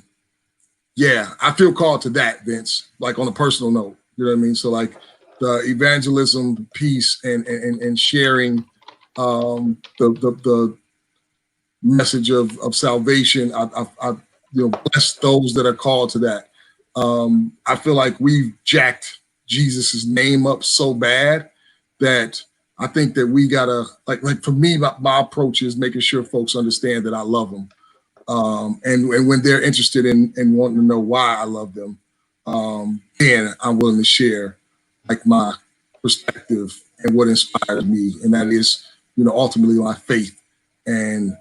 feel called to that, Vince, like on a personal note, you know what I mean? So like the evangelism piece and sharing the message of salvation. I bless those that are called to that. I feel like we've jacked Jesus's name up so bad that I think that we gotta, like for me, my approach is making sure folks understand that I love them. And when they're interested in wanting to know why I love them, then I'm willing to share like my perspective and what inspired me. And that is, ultimately my faith and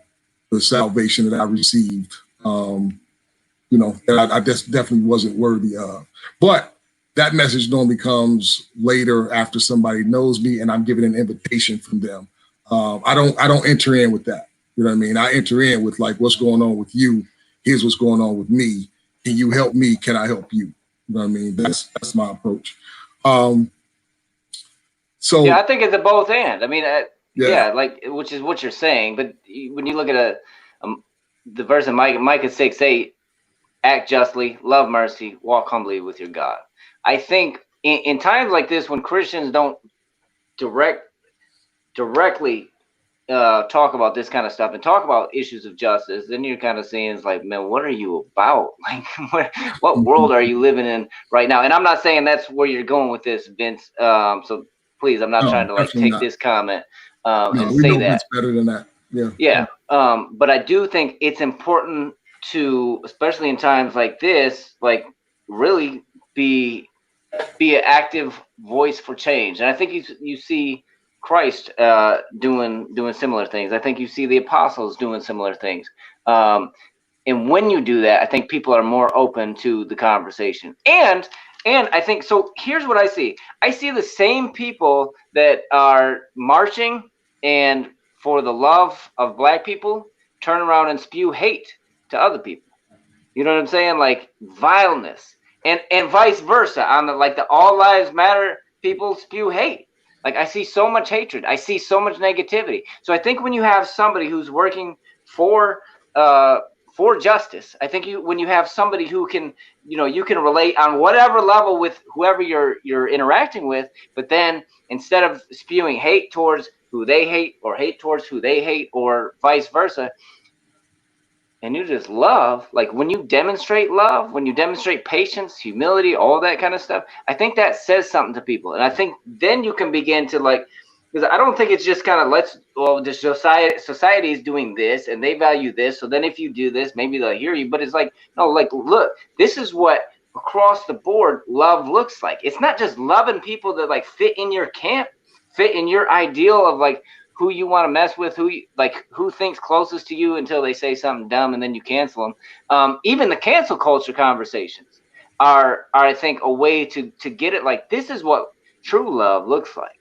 the salvation that I received, that I just definitely wasn't worthy of. But that message normally comes later after somebody knows me and I'm given an invitation from them. I don't enter in with that. You know what I mean? I enter in with like, what's going on with you? Here's what's going on with me. Can you help me? Can I help you? You know what I mean? That's my approach. So yeah, I think it's a both and. I mean, like which is what you're saying. But when you look at the verse in Micah 6:8, act justly, love mercy, walk humbly with your God. I think in times like this, when Christians don't directly talk about this kind of stuff and talk about issues of justice, then you're kind of seeing it's like, man, what are you about? Like, what world are you living in right now? And I'm not saying that's where you're going with this, Vince. So please, I'm not trying to like take this comment and say that. It's better than that. Yeah. But I do think it's important to, especially in times like this, like really be an active voice for change. And I think you see Christ doing similar things. I think you see the apostles doing similar things. And when you do that, I think people are more open to the conversation. And I think, so here's what I see. I see the same people that are marching and for the love of Black people turn around and spew hate to other people. You know what I'm saying? Like vileness and vice versa. On the all lives matter people spew hate. Like I see so much hatred. I see so much negativity. So I think when you have somebody who's working for justice, I think when you have somebody who can, you can relate on whatever level with whoever you're interacting with, but then instead of spewing hate towards who they hate or hate towards who they hate or vice versa, and you just love, like when you demonstrate love, when you demonstrate patience, humility, all that kind of stuff, I think that says something to people. And I think then you can begin to because I don't think it's just kind of the society is doing this and they value this. So then if you do this, maybe they'll hear you. But it's like, no, like, look, this is what across the board love looks like. It's not just loving people that like fit in your camp, fit in your ideal of like who you want to mess with, who thinks closest to you until they say something dumb and then you cancel them. Even the cancel culture conversations are I think a way to get it. Like this is what true love looks like.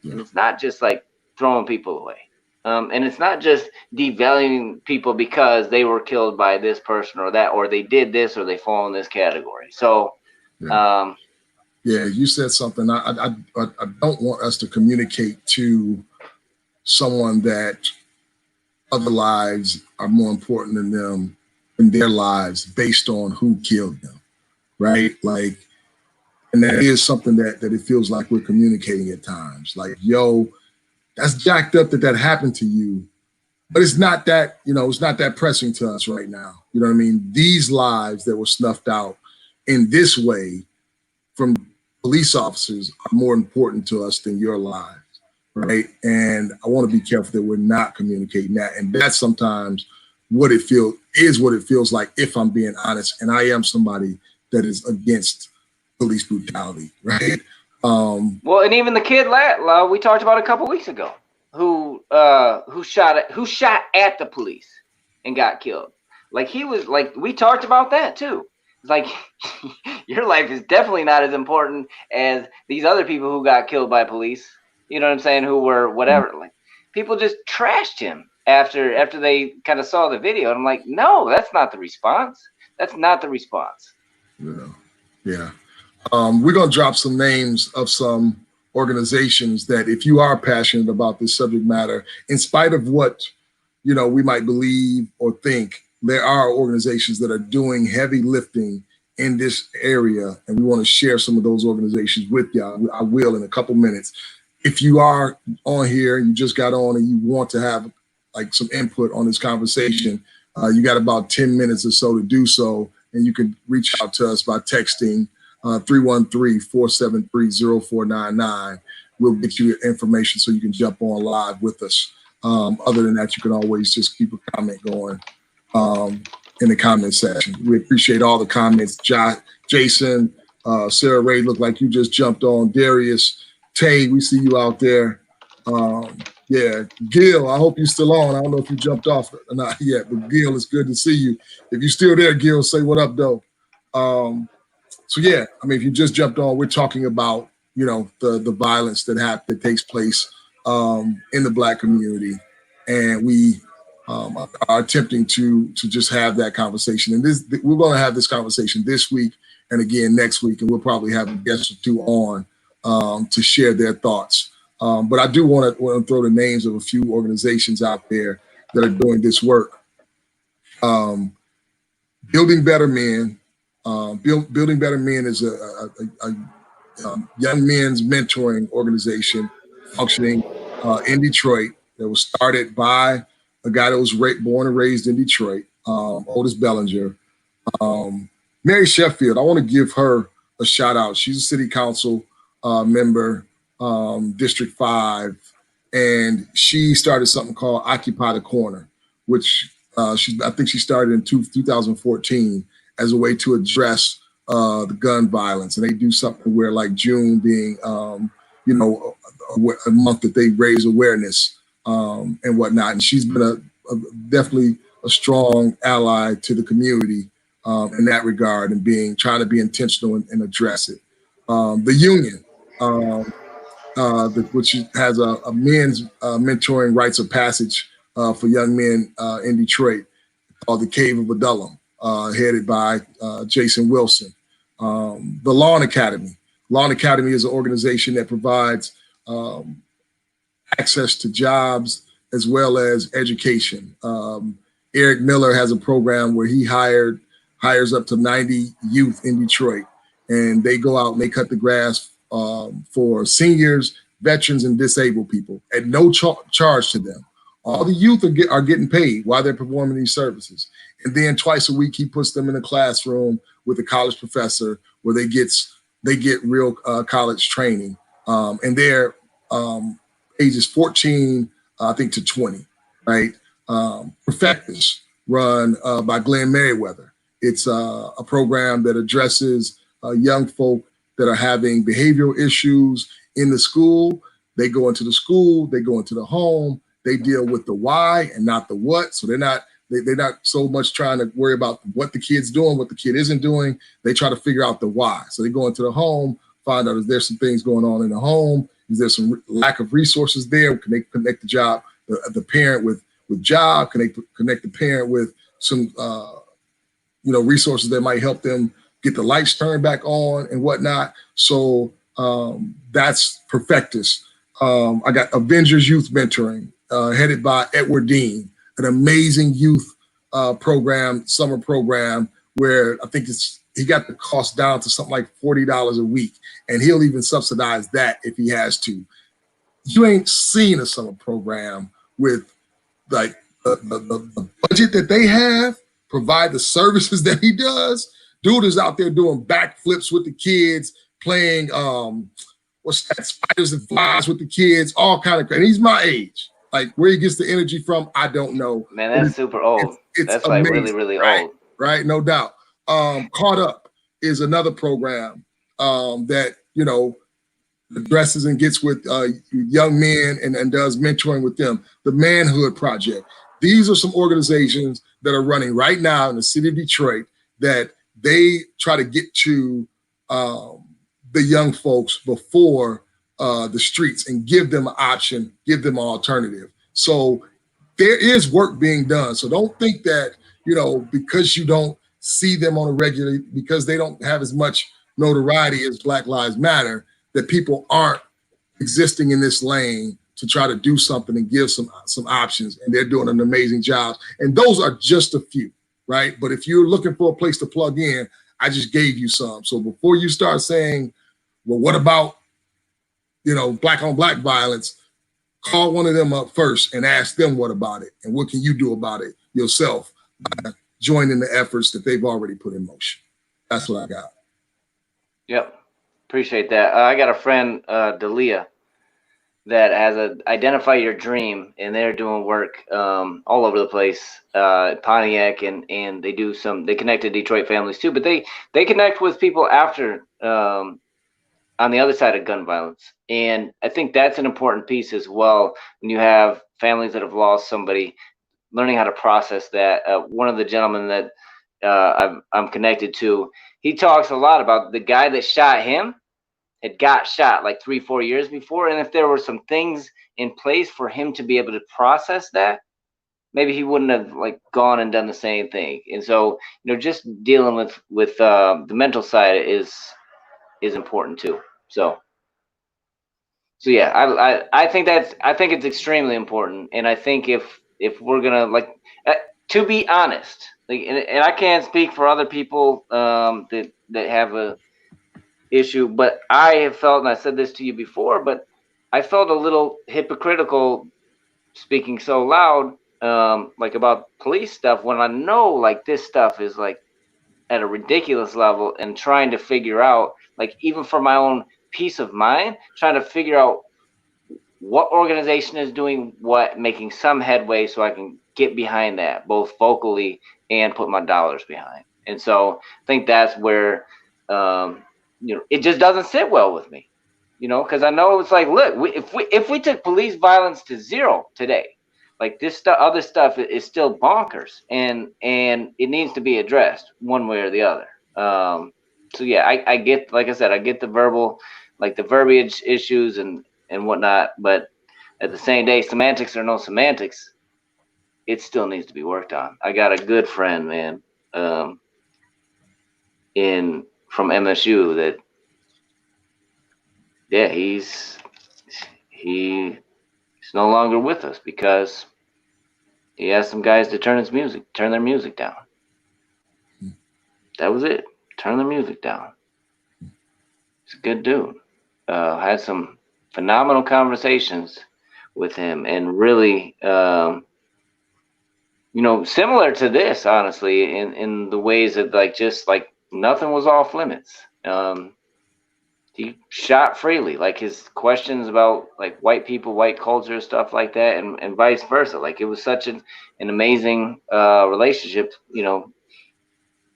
Yeah. And it's not just like throwing people away. And it's not just devaluing people because they were killed by this person or that, or they did this, or they fall in this category. So, you said something. I don't want us to communicate to someone that other lives are more important than them in their lives based on who killed them, right? Like, and that is something that it feels like we're communicating at times. Like, yo, that's jacked up that happened to you, but it's not that, it's not that pressing to us right now. You know what I mean? These lives that were snuffed out in this way from police officers are more important to us than your lives. Right. And I want to be careful that we're not communicating that. And that's sometimes what it feels like, if I'm being honest. And I am somebody that is against police brutality. Right. Well, and even the kid we talked about a couple weeks ago who shot at the police and got killed. Like he was like, we talked about that too. It's like your life is definitely not as important as these other people who got killed by police. You know what I'm saying? Who were whatever. Like, people just trashed him after they kind of saw the video. And I'm like, no, that's not the response. That's not the response. Yeah. We're going to drop some names of some organizations that, if you are passionate about this subject matter, in spite of what, we might believe or think, there are organizations that are doing heavy lifting in this area. And we want to share some of those organizations with y'all. I will in a couple minutes. If you are on here, you just got on and you want to have like some input on this conversation, you got about 10 minutes or so to do so. And you can reach out to us by texting 313-473-0499. We'll get you information so you can jump on live with us. Other than that, you can always just keep a comment going in the comment section. We appreciate all the comments. Jason, Sarah Ray, look like you just jumped on. Darius, Tay, we see you out there. Yeah, Gil, I hope you're still on. I don't know if you jumped off or not yet, but Gil, it's good to see you. If you're still there, Gil, say what up, though. So yeah, I mean, if you just jumped on, we're talking about, the violence that takes place in the Black community. And we are attempting to just have that conversation. And we're going to have this conversation this week and again next week, and we'll probably have a guest or two on to share their thoughts. But I do want to throw the names of a few organizations out there that are doing this work. Building Better Men. Building Better Men is a young men's mentoring organization functioning in Detroit that was started by a guy that was born and raised in Detroit, Otis Bellinger. Mary Sheffield, I want to give her a shout out. She's a city council member, District 5, and she started something called Occupy the Corner, which I think she started in 2014 as a way to address the gun violence. And they do something where, like June being, a month that they raise awareness and whatnot. And she's been definitely a strong ally to the community in that regard, and trying to be intentional and address it. The Union, which has a men's mentoring rites of passage for young men in Detroit, called the Cave of Adullam, headed by Jason Wilson. The Lawn Academy. Lawn Academy is an organization that provides access to jobs as well as education. Eric Miller has a program where he hires up to 90 youth in Detroit, and they go out and they cut the grass for seniors, veterans, and disabled people at no charge to them. All the youth are getting paid while they're performing these services. And then twice a week, he puts them in a classroom with a college professor where they get real college training. And they're ages 14, I think, to 20, right? Perfectus, run by Glenn Merriweather. It's a program that addresses young folk that are having behavioral issues in the school. They go into the school, they go into the home, they deal with the why and not the what. So they're not so much trying to worry about what the kid's doing, what the kid isn't doing. They try to figure out the why. So they go into the home, find out, is there some things going on in the home? Is there some lack of resources there? Can they connect the parent with job? Can they connect the parent with some resources that might help them get the lights turned back on and whatnot? So that's Perfectus. I got Avengers Youth Mentoring, headed by Edward Dean, an amazing youth summer program where I think he got the cost down to something like $40 a week, and he'll even subsidize that if he has to. You ain't seen a summer program with like the budget that they have, provide the services that he does. Dude is out there doing backflips with the kids, playing spiders and flies with the kids, all kind of. And he's my age. Like, where he gets the energy from, I don't know. Man, that's super old. That's amazing, like really, really old. Right, no doubt. Caught Up is another program that addresses and gets with young men and does mentoring with them. The Manhood Project. These are some organizations that are running right now in the city of Detroit that they try to get to the young folks before the streets and give them an option, give them an alternative. So there is work being done. So don't think that, because you don't see them on a regular, because they don't have as much notoriety as Black Lives Matter, that people aren't existing in this lane to try to do something and give some options. And they're doing an amazing job. And those are just a few, right? But if you're looking for a place to plug in, I just gave you some. So before you start saying, well, what about, black on black violence, call one of them up first and ask them what about it and what can you do about it yourself by joining the efforts that they've already put in motion. That's what I got. Yep. Appreciate that. I got a friend, Dalia, that has a Identify Your Dream, and they're doing work all over the place, Pontiac, and they connect to Detroit families too, but they connect with people after on the other side of gun violence. And I think that's an important piece as well. When you have families that have lost somebody, learning how to process that. One of the gentlemen that I'm connected to, he talks a lot about the guy that shot him had got shot like 3-4 years before. And if there were some things in place for him to be able to process that, maybe he wouldn't have gone and done the same thing. And so, just dealing with the mental side is important too. So yeah, I think it's extremely important. And I think if we're gonna to be honest, and I can't speak for other people that have a issue, but I have felt, and I said this to you before, but I felt a little hypocritical speaking so loud about police stuff when I know this stuff is at a ridiculous level, and trying to figure out, even for my own peace of mind, trying to figure out what organization is doing what, making some headway so I can get behind that, both vocally and put my dollars behind. And so I think that's where, it just doesn't sit well with me, because I know it's look, if we took police violence to zero today, this other stuff is still bonkers, and it needs to be addressed one way or the other. So yeah, I get, like I said, I get the verbal, the verbiage issues and whatnot, but at the same day, semantics or no semantics, it still needs to be worked on. I got a good friend, man, from MSU that, yeah, he's no longer with us because he asked some guys to turn their music down. That was it. Turn the music down. He's a good dude. Had some phenomenal conversations with him, and really, similar to this, honestly, in the ways that nothing was off limits. He shot freely, his questions about white people, white culture, stuff like that, and vice versa. It was such an amazing relationship,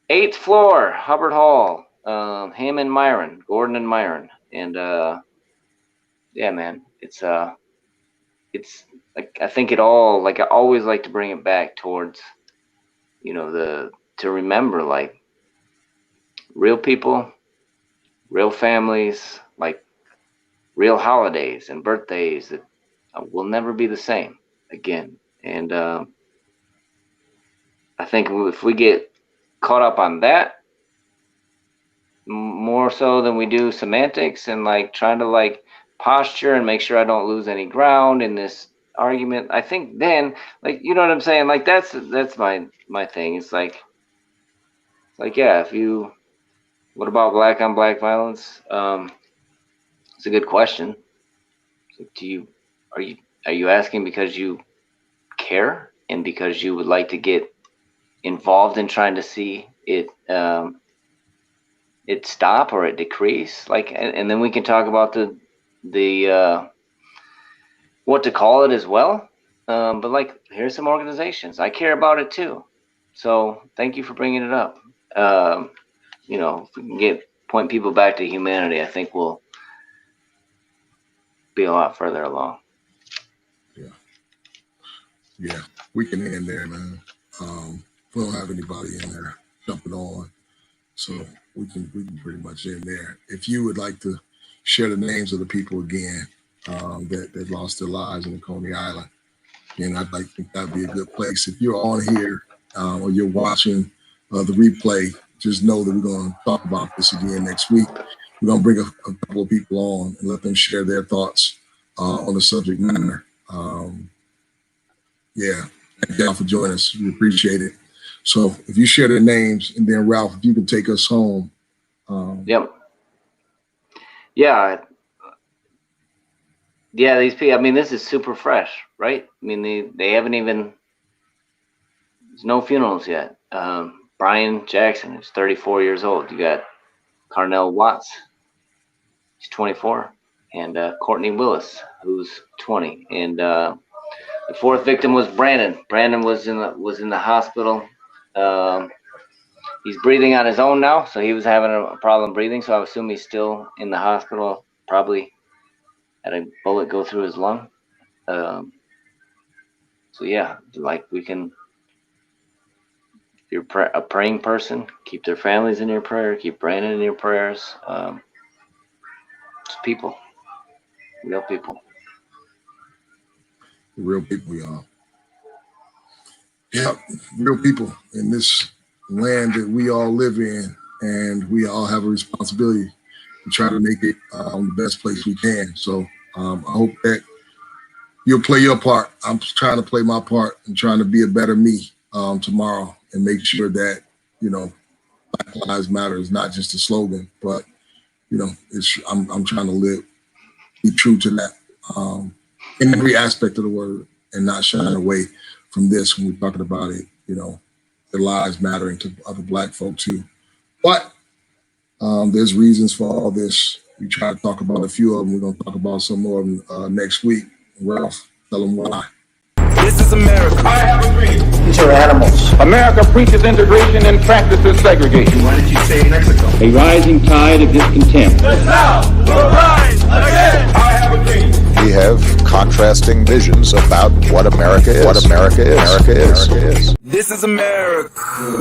8th floor, Hubbard Hall, him and Myron, Gordon and Myron. And yeah, man, it's I think it all, I always like to bring it back towards, to remember real people, real families, real holidays and birthdays that will never be the same again. And I think if we get caught up on that more so than we do semantics and trying to posture and make sure I don't lose any ground in this argument, I think then you know what I'm saying, that's my thing. It's yeah, what about black on black violence? It's a good question. Are you asking because you care and because you would like to get involved in trying to see it stop or it decrease? And then we can talk about the what to call it as well. But here's some organizations. I care about it too. So thank you for bringing it up. If we can point people back to humanity, I think we'll be a lot further along. Yeah, we can end there, man. We don't have anybody in there jumping on. So we can pretty much end there. If you would like to share the names of the people again that lost their lives in the Coney Island, and I'd like to think that'd be a good place. If you're on here or you're watching the replay, just know that we're going to talk about this again next week. We're going to bring a couple of people on and let them share their thoughts on the subject matter. Yeah, thank y'all for joining us. We appreciate it. So if you share their names, and then Ralph, if you can take us home. Yep. Yeah. Yeah, these people, I mean, this is super fresh, right? I mean, they haven't even, there's no funerals yet. Brian Jackson is 34 years old. You got Carnell Watts, he's 24, and Courtney Willis, who's 20. And the fourth victim was Brandon. Brandon was in the hospital. He's breathing on his own now, so he was having a problem breathing. So I assume he's still in the hospital, probably had a bullet go through his lung. So yeah, like we can, if you're a praying person, keep their families in your prayer, keep Brandon in your prayers. Just people, real people. Real people, y'all. Yeah, real people in this land that we all live in, and we all have a responsibility to try to make it the best place we can. So I hope that you'll play your part. I'm trying to play my part and trying to be a better me tomorrow, and make sure that, you know, Black Lives Matter is not just a slogan, but, you know, I'm trying to be true to that in every aspect of the word, and not shying away from this when we're talking about it, you know, their lives mattering to other Black folk too. But there's reasons for all this. We try to talk about a few of them. We're going to talk about some more of them next week. Ralph, tell them why. This is America. I have a dream. These are animals. America preaches integration and practices segregation. Why did you say Mexico? A rising tide of discontent. The South will rise again. I have a dream. We have contrasting visions about what America is. This is America.